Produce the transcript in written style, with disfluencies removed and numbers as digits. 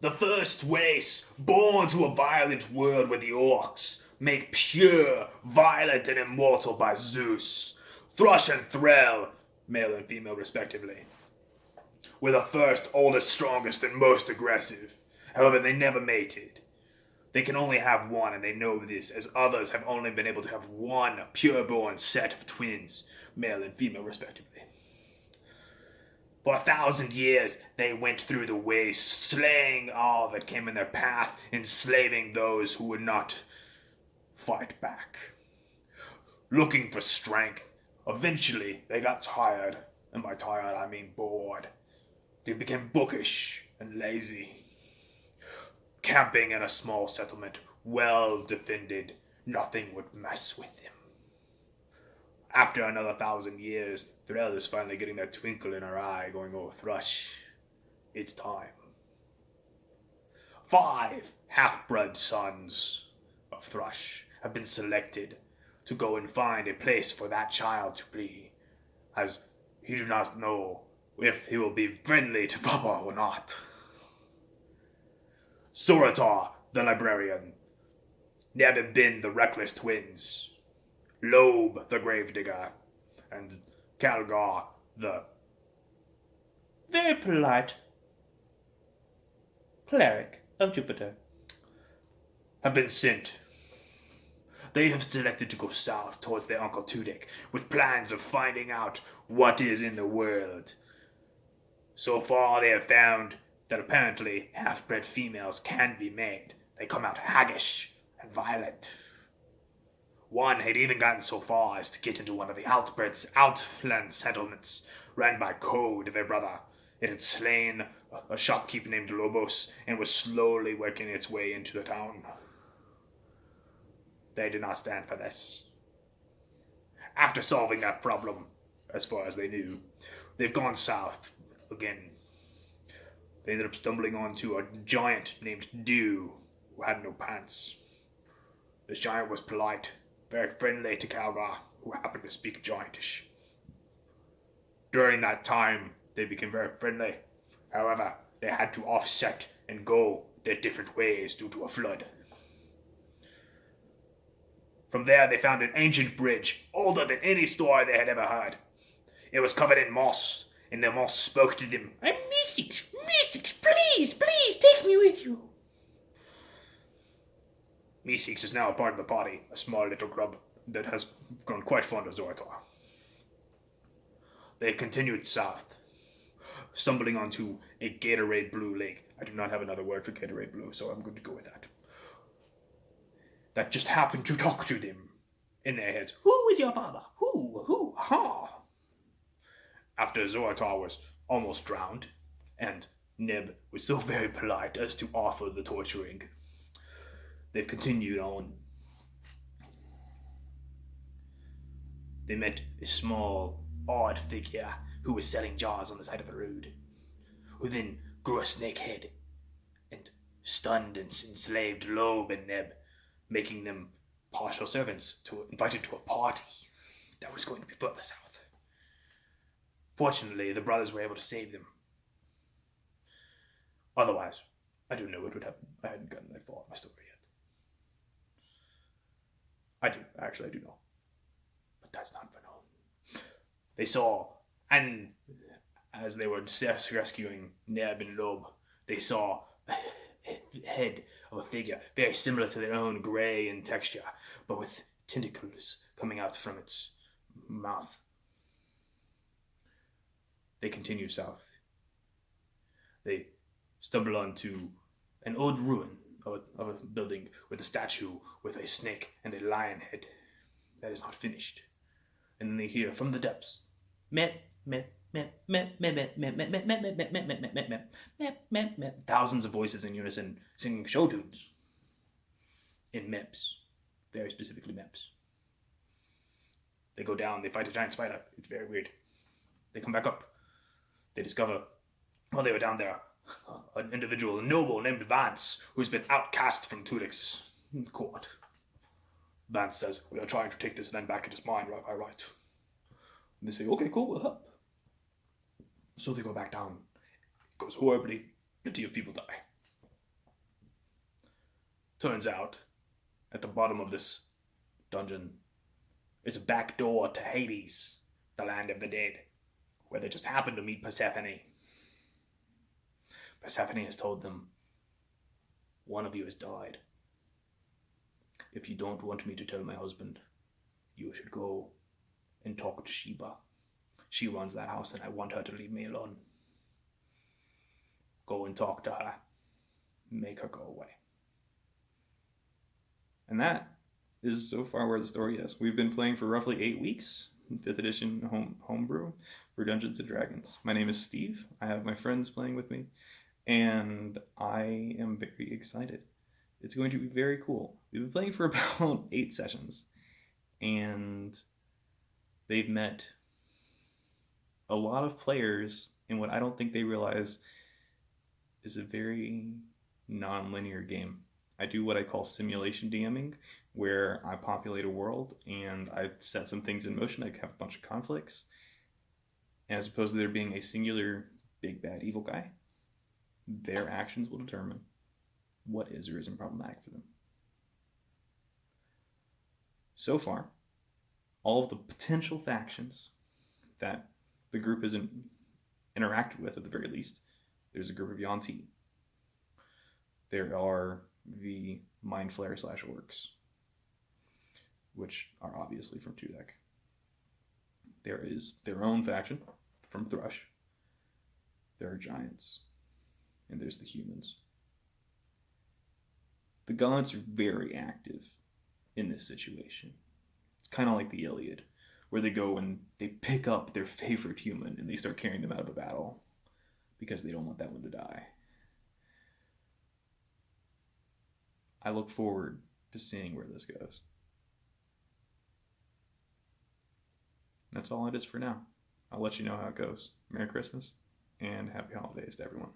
The first race born to a violent world were the orcs, made pure, violent, and immortal by Zeus. Thrush and Threll, male and female respectively, were the first, oldest, strongest, and most aggressive. However, they never mated. They can only have one, and they know this, as others have only been able to have one pure-born set of twins, male and female respectively. For 1,000 years, they went through the waste, slaying all that came in their path, enslaving those who would not fight back. Looking for strength, eventually they got tired, and by tired I mean bored. They became bookish and lazy. Camping in a small settlement, well defended, nothing would mess with them. After another 1,000 years, Threll is finally getting that twinkle in her eye, going, "Oh, Thrush, it's time." 5 half-bred sons of Thrush have been selected to go and find a place for that child to be, as he do not know if he will be friendly to Papa or not. Zorotar, the librarian, Neb and Bin, the reckless twins, Loeb, the gravedigger, and Calgar, the very polite cleric of Jupiter, have been sent. They have selected to go south towards their Uncle Tudyk with plans of finding out what is in the world. So far they have found that apparently half-bred females can be made. They come out haggish and violent. One had even gotten so far as to get into one of the outland settlements ran by Code, their brother. It had slain a shopkeeper named Lobos and was slowly working its way into the town. They did not stand for this. After solving that problem, as far as they knew, they've gone south again. They ended up stumbling onto a giant named Dew, who had no pants. This giant was polite, very friendly to Calgar, who happened to speak giantish. During that time, they became very friendly. However, they had to offset and go their different ways due to a flood. From there, they found an ancient bridge, older than any story they had ever heard. It was covered in moss, and the moss spoke to them. "I'm Mystics, please, take me with you." Meeseeks is now a part of the party, a small little grub that has grown quite fond of Zorotar. They continued south, stumbling onto a Gatorade Blue lake. I do not have another word for Gatorade Blue, so I'm going to go with that. That just happened to talk to them in their heads. "Who is your father? Who, ha?" After Zorotar was almost drowned, and Neb was so very polite as to offer the torturing, they've continued on. They met a small, odd figure who was selling jars on the side of the road, who then grew a snake head and stunned and enslaved Loeb and Neb, making them partial servants invited to a party that was going to be further south. Fortunately, the brothers were able to save them. Otherwise, I don't know what would happen. I hadn't gotten that far in my story yet. I do know. But that's not for now. They saw, and as they were rescuing Neb and Loeb, they saw a head of a figure very similar to their own, gray in texture, but with tentacles coming out from its mouth. They continue south. They stumble onto an old ruin of a building with a statue with a snake and a lion head that is not finished. And then they hear from the depths, "Meh, meh, meh, meh, meh, meh, meh, meh, meh, meh, meh, meh, meh, meh, meh, meh, meh, meh, meh." Thousands of voices in unison singing show tunes in Meps, very specifically Meps. They go down, they fight a giant spider. It's very weird. They come back up. They discover, while they were down there, an individual, a noble named Vance, who's been outcast from Tudyk's court. Vance says, "We are trying to take this land back. It is mine, right. And they say, "Okay, cool, we'll help." So they go back down. It goes horribly. Plenty of people die. Turns out, at the bottom of this dungeon is a back door to Hades, the land of the dead, where they just happen to meet Persephone. Persephone has told them, one of you has died. If you don't want me to tell my husband, you should go and talk to Sheba. She runs that house and I want her to leave me alone. Go and talk to her. Make her go away. And that is so far where the story is. We've been playing for roughly 8 weeks, 5th edition homebrew for Dungeons & Dragons. My name is Steve. I have my friends playing with me, and I am very excited. It's going to be very cool. We've been playing for about 8 sessions, and they've met a lot of players in what I don't think they realize is a very non-linear game. I do what I call simulation DMing, where I populate a world and I set some things in motion. I have a bunch of conflicts. As opposed to there being a singular big bad evil guy, their actions will determine what is or isn't problematic for them. So far, all of the potential factions that the group has interacted with, at the very least, there's a group of Yuan-Ti. There are the Mind Flayer / Orcs, which are obviously from Tudek. There is their own faction from Thrush. There are giants. And there's the humans. The gods are very active in this situation. It's kind of like the Iliad, where they go and they pick up their favorite human and they start carrying them out of a battle because they don't want that one to die. I look forward to seeing where this goes. That's all it is for now. I'll let you know how it goes. Merry Christmas and happy holidays to everyone.